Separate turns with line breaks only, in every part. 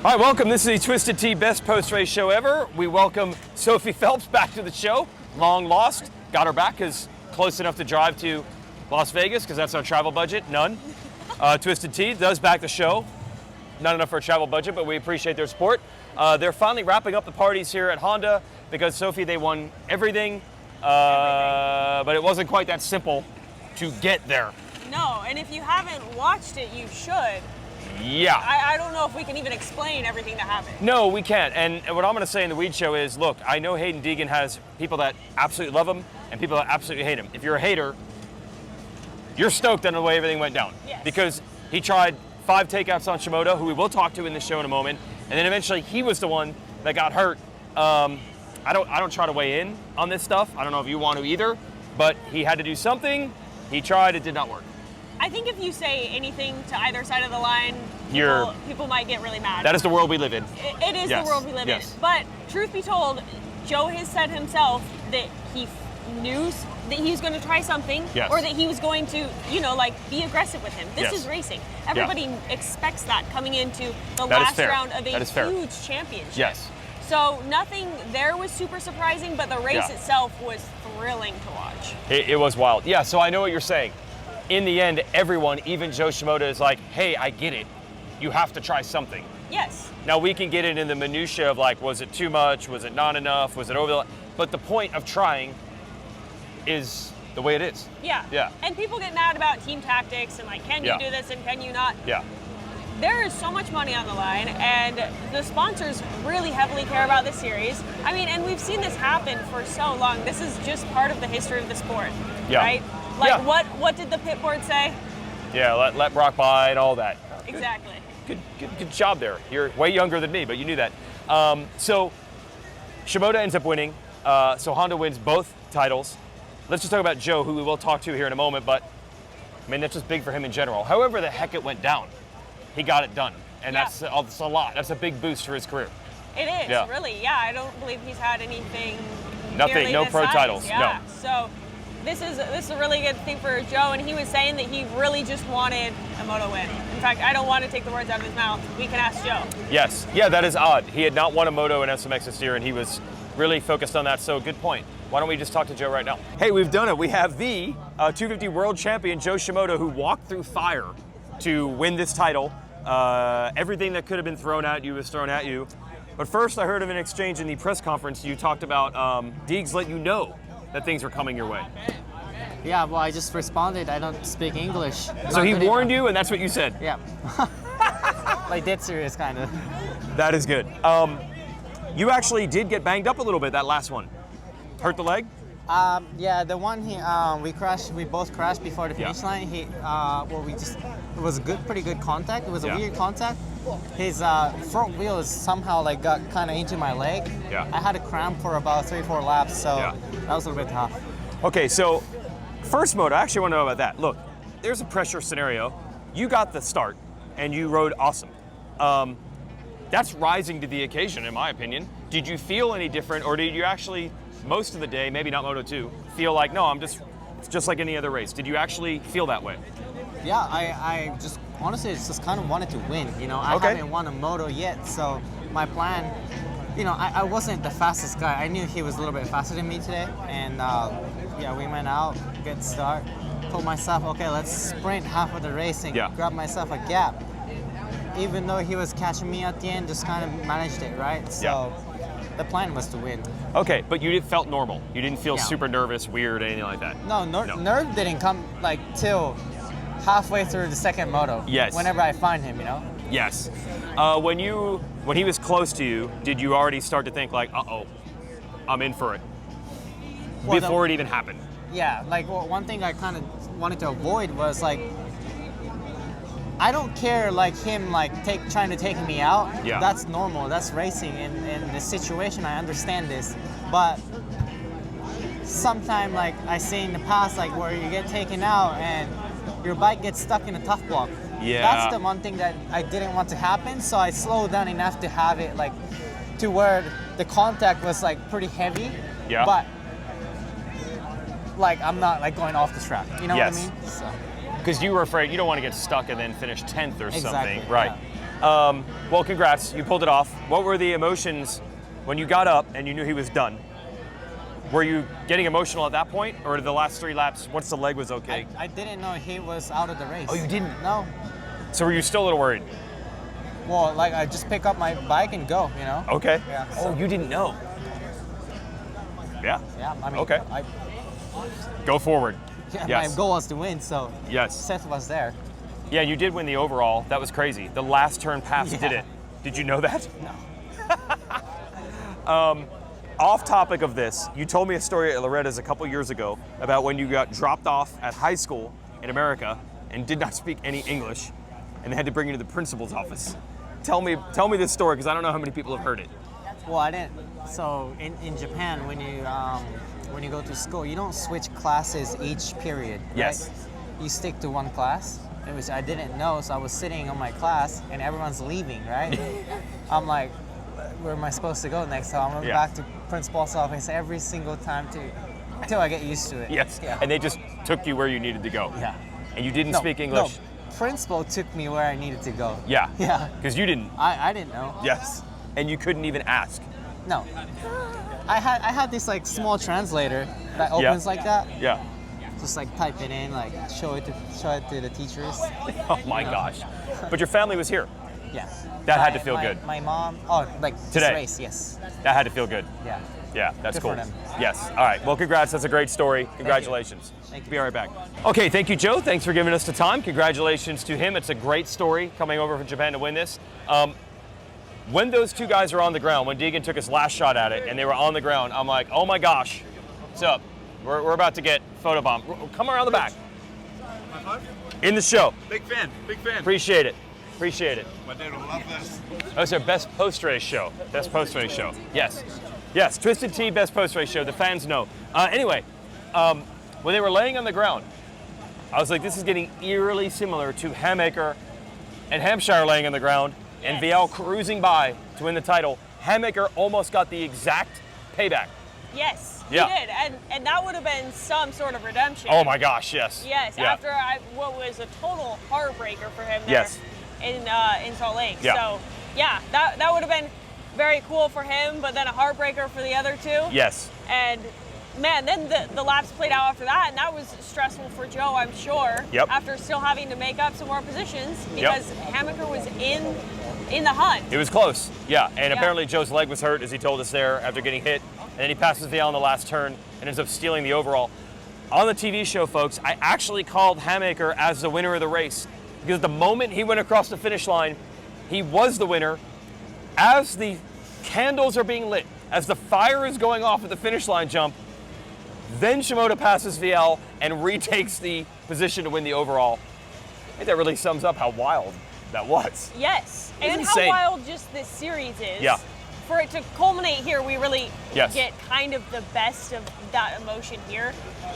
All right, welcome. This is the Twisted Tea Best Post-Race Show ever. We welcome Sophie Phelps back to the show. Long lost. Got her back because close enough to drive to Las Vegas because that's our travel budget. None. Twisted Tea does back the show. Not enough for a travel budget, but we appreciate their support. They're finally wrapping up the parties here at Honda because, Sophie, they won everything. But it wasn't quite that simple to get there.
No, and if you haven't watched it, you should.
Yeah.
I don't know if we can even explain everything that happened.
No, we can't. And what I'm going to say in the Weed Show is, look, I know Hayden Deegan has people that absolutely love him and people that absolutely hate him. If you're a hater, you're stoked on the way everything went down.
Yes.
Because he tried 5 takeouts on Shimoda, who we will talk to in the show in a moment, and then eventually he was the one that got hurt. I don't try to weigh in on this stuff. I don't know if you want to either, but he had to do something. He tried, it did not work.
I think if you say anything to either side of the line, people might get really mad.
That is the world we live in.
It is
Yes.
the world we live
Yes.
in. But truth be told, Joe has said himself that he knew that he was going to try something,
Yes.
or that he was going to, be aggressive with him. This
Yes.
is racing. Everybody expects that coming into the
That is
last
fair.
round of
That
a
is fair.
huge championship.
Yes.
So nothing there was super surprising, but the race
Yeah.
itself was thrilling to watch.
It was wild. Yeah, so I know what you're saying. In the end, everyone, even Joe Shimoda, is like, hey, I get it. You have to try something.
Yes.
Now, we can get into the minutia of like, was it too much? Was it not enough? Was it over the... But the point of trying is the way it is.
Yeah.
Yeah.
And people get mad about team tactics and like, can you
Yeah.
do this and can you not?
Yeah.
There is so much money on the line, and the sponsors really heavily care about this series. I mean, and we've seen this happen for so long. This is just part of the history of the sport,
Yeah.
right? Like,
Yeah.
what did the pit board say?
Yeah, let Brock by and all that.
Exactly.
Good job there. You're way younger than me, but you knew that. So Shimoda ends up winning. So Honda wins both titles. Let's just talk about Joe, who we will talk to here in a moment, but I mean, that's just big for him in general. However the heck it went down, he got it done. And
Yeah.
that's a lot. That's a big boost for his career.
It is,
Yeah.
really. Yeah, I don't believe he's had anything.
Nothing,
nearly
no
this
pro
size.
titles,
Yeah.
no.
So this is a really good thing for Joe, and he was saying that he really just wanted a moto win. In fact, I don't want to take the words out of his mouth. We can ask Joe.
Yes, yeah, that is odd. He had not won a moto in SMX this year, and he was really focused on that, so good point. Why don't we just talk to Joe right now? Hey, we've done it. We have the 250 world champion, Joe Shimoda, who walked through fire to win this title. Everything that could have been thrown at you was thrown at you. But first, I heard of an exchange in the press conference. You talked about Deegs let you know that things were coming your way.
Yeah, well, I just responded. I don't speak English.
So he warned you, and that's what you said?
Yeah. Like dead serious, kind of.
That is good. You actually did get banged up a little bit, that last one. Hurt the leg?
Yeah, the one we crashed. We both crashed before the finish line. It was pretty good contact. It was a weird contact. His front wheel is somehow like got kind of into my leg.
Yeah.
I had a cramp for about 3-4 laps, so that was a little bit tough.
Okay, so first moto, I actually want to know about that. Look, there's a pressure scenario. You got the start, and you rode awesome. That's rising to the occasion, in my opinion. Did you feel any different, or did you actually, most of the day, maybe not Moto 2, feel like, no, it's just like any other race? Did you actually feel that way?
Yeah, I just honestly just kind of wanted to win. I haven't won a moto yet, so my plan, I wasn't the fastest guy. I knew he was a little bit faster than me today, and we went out, good start. Told myself, okay, let's sprint half of the race and grab myself a gap. Even though he was catching me at the end, just kind of managed it, right? So the plan was to win.
Okay, but you felt normal. You didn't feel super nervous, weird, anything like that?
No, nerve didn't come till halfway through the second moto.
Yes.
Whenever I find him,
Yes. When he was close to you, did you already start to think like, uh-oh, I'm in for it?
Well,
before it even happened?
Yeah, like one thing I kind of wanted to avoid was like, I don't care like him trying to take me out.
Yeah.
That's normal. That's racing. In this situation, I understand this. But sometimes like I see in the past, like where you get taken out and your bike gets stuck in a tough block.
Yeah.
That's the one thing that I didn't want to happen. So I slowed down enough to have it like to where the contact was like pretty heavy.
Yeah.
But like I'm not like going off the track. You know
Yes.
what I mean? So.
Because you were afraid you don't want to get stuck and then finish 10th or something, right?
Yeah.
Well, congrats. You pulled it off. What were the emotions when you got up and you knew he was done? Were you getting emotional at that point, or the last 3 laps, once the leg was okay?
I didn't know he was out of the race.
Oh, you didn't?
No.
So were you still a little worried?
Well, like I just pick up my bike and go, you know?
Okay.
Yeah.
Oh, you didn't know? Yeah?
Yeah, I mean,
Okay. Go forward.
Yeah,
Yes.
my goal was to win, so
Yes.
Seth was there.
Yeah, you did win the overall. That was crazy. The last turn pass did
Yeah.
it. Did you know that?
No.
Off topic of this, you told me a story at Loretta's a couple years ago about when you got dropped off at high school in America and did not speak any English, and they had to bring you to the principal's office. Tell me this story, because I don't know how many people have heard it.
Well, I didn't. So in Japan, when you go to school, you don't switch classes each period. Right?
Yes.
You stick to one class, which I didn't know. So I was sitting on my class, and everyone's leaving, right? I'm like, where am I supposed to go next? So I'm going back to principal's office every single time until I get used to it.
Yes.
Yeah.
And they just took you where you needed to go.
Yeah.
And you didn't
No,
speak English.
No, principal took me where I needed to go.
Yeah.
Yeah.
Because you didn't.
I didn't know.
Yes. And you couldn't even ask.
No. I had this like small translator that opens like that.
Yeah.
Just like type it in, like show it to the teachers.
Oh my gosh. But your family was here.
Yeah.
That had to feel good.
My mom. Oh, like
Today.
this race, yes.
That had to feel good.
Yeah.
Yeah, that's
Good
cool.
for them.
Yes. All right. Well, congrats. That's a great story. Congratulations.
Thank you.
Be right back. Okay. Thank you, Joe. Thanks for giving us the time. Congratulations to him. It's a great story coming over from Japan to win this. When those 2 guys are on the ground, when Deegan took his last shot at it and they were on the ground, I'm like, oh my gosh, what's up? We're about to get photobombed. Come around the back. In the show.
Big fan, big fan.
Appreciate it. Appreciate it.
My dad will love this.
That was our best post-race show. Best post-race show. Yes. Yes, Twisted Tea, best post-race show. The fans know. Anyway, when they were laying on the ground, I was like, this is getting eerily similar to Hammaker and Hampshire laying on the ground and Vial cruising by to win the title. Hammaker almost got the exact payback.
Yes,
Yeah.
he did, and that would have been some sort of redemption.
Oh my gosh, yes.
Yes,
Yeah.
after what was a total heartbreaker for him there
Yes.
in Salt Lake.
Yeah.
So, yeah, that would have been very cool for him, but then a heartbreaker for the other 2.
Yes.
And man, then the laps played out after that, and that was stressful for Joe, I'm sure.
Yep.
After still having to make up some more positions because Hammaker was in the hunt.
It was close, yeah. And
Yeah.
apparently Joe's leg was hurt, as he told us there, after getting hit. And then he passes Vial on the last turn and ends up stealing the overall. On the TV show, folks, I actually called Hammaker as the winner of the race, because the moment he went across the finish line, he was the winner. As the candles are being lit, as the fire is going off at the finish line jump, then Shimoda passes Vial and retakes the position to win the overall. I think that really sums up how wild that was.
Yes,
It's
and
insane.
how wild just this series is.
Yeah.
For it to culminate here, we really
Yes.
get kind of the best of that emotion here.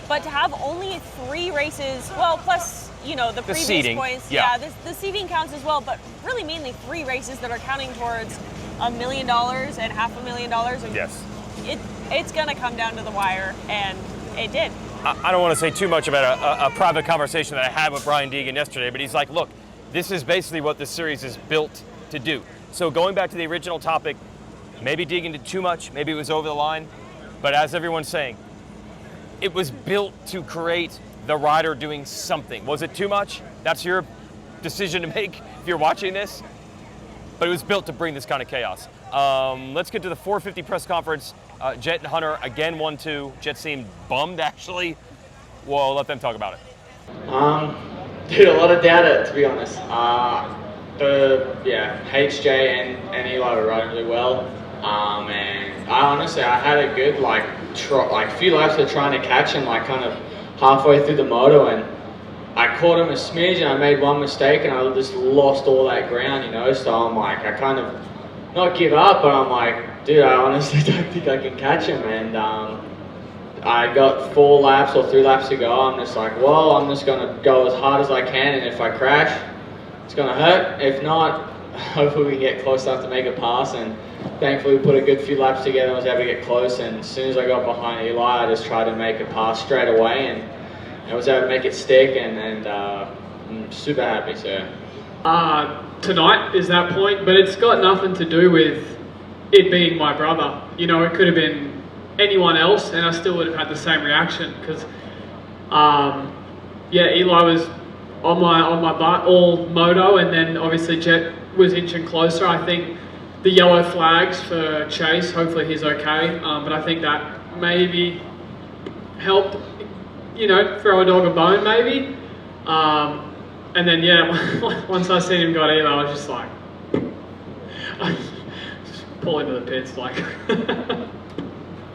But to have only 3 races, well, plus, the previous
seeding,
points.
yeah.
The seeding counts as well, but really mainly 3 races that are counting towards $1 million and $500,000. And
Yes.
It's going to come down to the wire, and it did.
I don't want to say too much about a private conversation that I had with Brian Deegan yesterday, but he's like, look, this is basically what this series is built to do. So going back to the original topic, maybe Deegan did too much, maybe it was over the line, but as everyone's saying, it was built to create the rider doing something. Was it too much? That's your decision to make if you're watching this, but it was built to bring this kind of chaos. Let's get to the 450 press conference. Jet and Hunter again 1-2. Jet seemed bummed, actually. Well, let them talk about it.
Dude, a lot of data, to be honest. HJ and Eli were riding really well. And I had a good few laps of trying to catch him, kind of halfway through the moto, and I caught him a smidge and I made one mistake and I just lost all that ground, So I'm like, I kind of not give up, but I'm like, dude, I honestly don't think I can catch him. And I got 4 laps or 3 laps to go. I'm just like, well, I'm just gonna go as hard as I can, and if I crash, it's gonna hurt. If not, hopefully we can get close enough to make a pass. And thankfully we put a good few laps together and was able to get close. And as soon as I got behind Eli, I just tried to make a pass straight away, and I was able to make it stick. And I'm super happy. So
tonight is that point, but it's got nothing to do with it being my brother. You know, it could have been anyone else, and I still would have had the same reaction because, yeah, Eli was on my butt all moto, and then obviously Jet was inching closer. I think the yellow flags for Chase, hopefully he's okay, but I think that maybe helped, you know, throw a dog a bone maybe. And then, yeah, once I seen him got Eli, I was just like, just pull into the pits, like.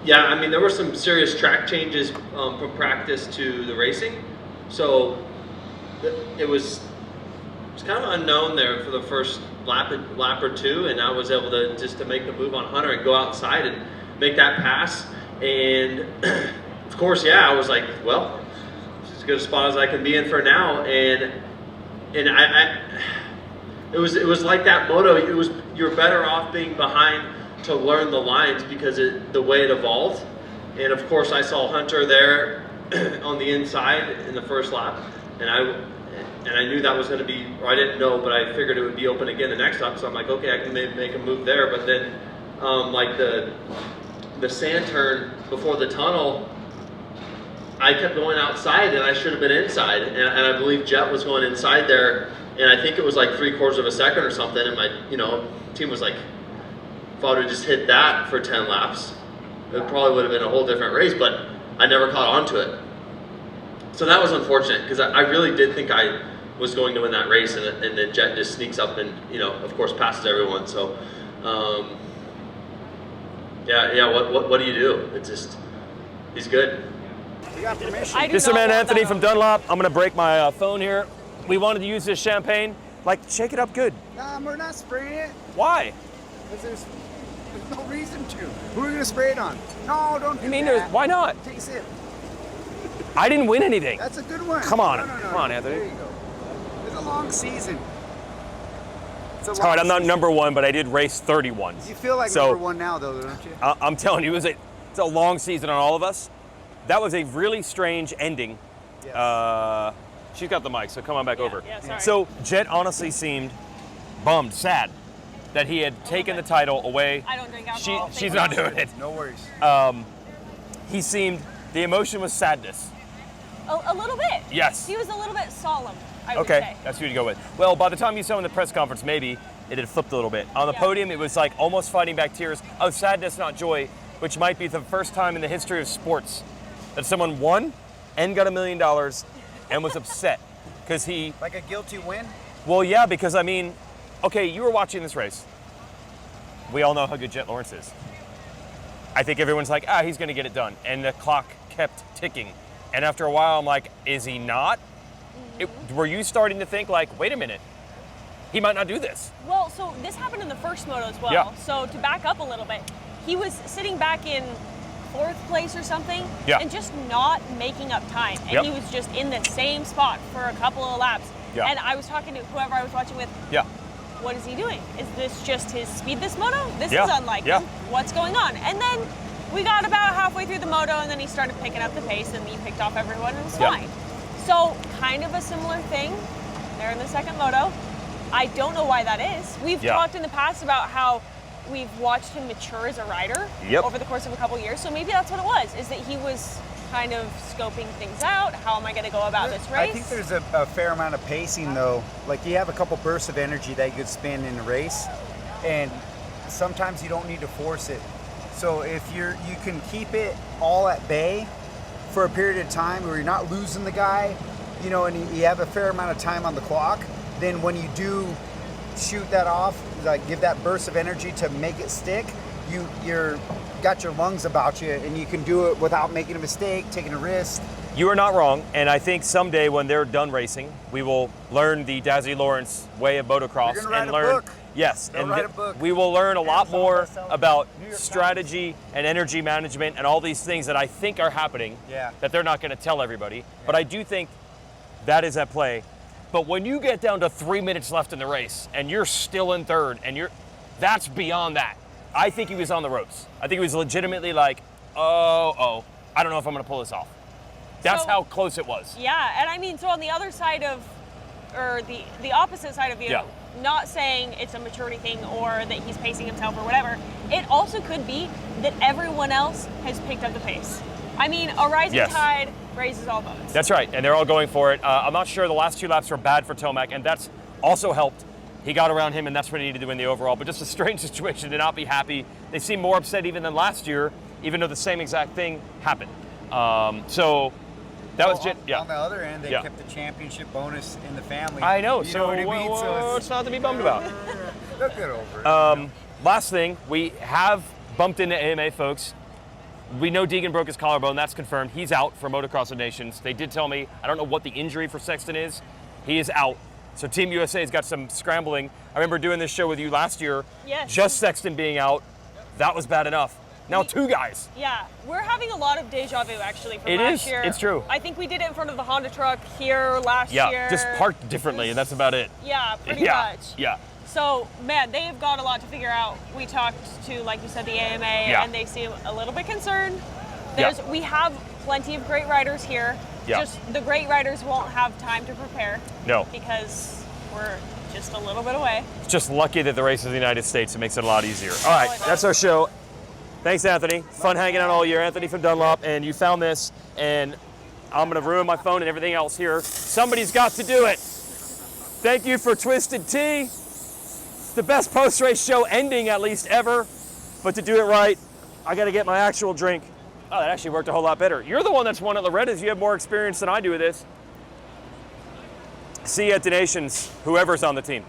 Yeah, I mean, there were some serious track changes from practice to the racing. So it was kind of unknown there for the first lap or two, and I was able to just to make the move on Hunter and go outside and make that pass. And of course, yeah, I was like, well, it's as good a spot as I can be in for now. And it was like that moto. You're better off being behind to learn the lines because the way it evolved. And of course, I saw Hunter there on the inside in the first lap, and I knew that was going to be, or I didn't know, but I figured it would be open again the next lap. So I'm like, okay, I can make a move there. But then, like the sand turn before the tunnel, I kept going outside, and I should have been inside. And I believe Jet was going inside there, and I think it was like 3/4 of a second or something. And my team was like, if I would have just hit that for 10 laps, it probably would have been a whole different race. But I never caught on to it. So that was unfortunate because I really did think I was going to win that race, and then Jet just sneaks up and, of course, passes everyone. So, what do you do? It's just, he's good.
This is man Anthony from Dunlop. I'm going to break my phone here. We wanted to use this champagne. Like, shake it up good.
Nah, we're not spraying it.
Why?
Because there's no reason to. Who are we going to spray it on? No, don't do that.
Why not?
Take a sip.
I didn't win anything.
That's a good one.
Come on.
No.
Come on, Anthony.
There you go. It's a long season.
All right, I'm not number one, but I did race 31.
You feel like number one now, though, don't you?
I'm telling you, it's a long season on all of us. That was a really strange ending. Yes. She's got the mic, so come on back over.
Yeah, sorry.
So Jet honestly seemed bummed, sad, that he had taken the title away.
I don't drink alcohol.
She's not doing it.
No worries.
The emotion was sadness.
A little bit.
Yes.
He was a little bit solemn, I would
Okay,
say.
that's who to go with. Well, by the time you saw him in the press conference, maybe it had flipped a little bit. On the podium, it was like almost fighting back tears of sadness, not joy, which might be the first time in the history of sports that someone won and got $1 million and was upset because he...
Like a guilty win?
Well, yeah, because I mean, okay, you were watching this race. We all know how good Jet Lawrence is. I think everyone's like, he's going to get it done. And the clock kept ticking. And after a while, I'm like, is he not? Were you starting to think like, wait a minute, he might not do this?
Well, so this happened in the first moto as well.
Yeah.
So to back up a little bit, he was sitting back in 4th place or something and just not making up time. And he was just in the same spot for a couple of laps.
Yeah.
And I was talking to whoever I was watching with.
Yeah.
What is he doing? Is this just his speed this moto? This is unlike
Yeah.
him. What's going on? And then we got about halfway through the moto, and then he started picking up the pace, and he picked off everyone, and it was fine. So kind of a similar thing there in the second moto. I don't know why that is. We've talked in the past about how we've watched him mature as a rider over the course of a couple years. So maybe that's what it was, is that he was kind of scoping things out. How am I going to go about this race?
I think there's a fair amount of pacing, though. Like, you have a couple bursts of energy that you could spin in a race, and sometimes you don't need to force it. So if you can keep it all at bay for a period of time where you're not losing the guy, and you have a fair amount of time on the clock, then when you do shoot that off, like give that burst of energy to make it stick, you're got your lungs about you, and you can do it without making a mistake, taking a risk.
You are not wrong, and I think someday when they're done racing, we will learn the Dazzy Lawrence way of motocross
and learn.
Yes,
They'll write a book.
We will learn a lot more about strategy and energy management and all these things that I think are happening that they're not going to tell everybody. But I do think that is at play. But when you get down to 3 minutes left in the race and you're still in third, and that's beyond that. I think he was on the ropes. I think he was legitimately like, I don't know if I'm going to pull this off. That's how close it was.
Yeah, and I mean, so on the other side of or the opposite side of you,
Yeah.
not saying it's a maturity thing or that he's pacing himself or whatever. It also could be that everyone else has picked up the pace. I mean, a rising
Yes.
tide raises all boats.
That's right, and they're all going for it. I'm not sure the last 2 laps were bad for Tomac, and that's also helped. He got around him, and that's what he needed to do in the overall. But just a strange situation to not be happy. They seem more upset even than last year, even though the same exact thing happened. So that was just,
On the other end, they
Yeah.
kept the championship bonus in the family.
I know.
You
So
know what I mean? So
it's not to be bummed about.
they'll get over it.
Last thing, we have bumped into AMA folks. We know Deegan broke his collarbone. That's confirmed. He's out for Motocross of Nations. They did tell me, I don't know what the injury for Sexton is. He is out. So Team USA's got some scrambling. I remember doing this show with you last year.
Yes.
Just Sexton being out. That was bad enough. Now 2 guys.
Yeah, we're having a lot of deja vu actually from
It
last
is.
year.
It's true.
I think we did it in front of the Honda truck here last
Yeah,
year.
just parked differently, and that's about it.
Yeah, pretty
yeah.
much.
Yeah.
So, man, they have got a lot to figure out. We talked to, like you said, the AMA,
Yeah.
and they seem a little bit concerned.
Yeah.
We have plenty of great riders here.
Yeah.
Just the great riders won't have time to prepare.
No.
Because we're just a little bit away.
It's just lucky that the race is in the United States. It makes it a lot easier. All right, that's our show. Thanks, Anthony. Fun hanging out all year. Anthony from Dunlop, and you found this, and I'm going to ruin my phone and everything else here. Somebody's got to do it. Thank you for Twisted Tea. It's the best post-race show ending, at least, ever. But to do it right, I got to get my actual drink. Oh, that actually worked a whole lot better. You're the one that's won at Loretta's. You have more experience than I do with this. See you at Donations, whoever's on the team.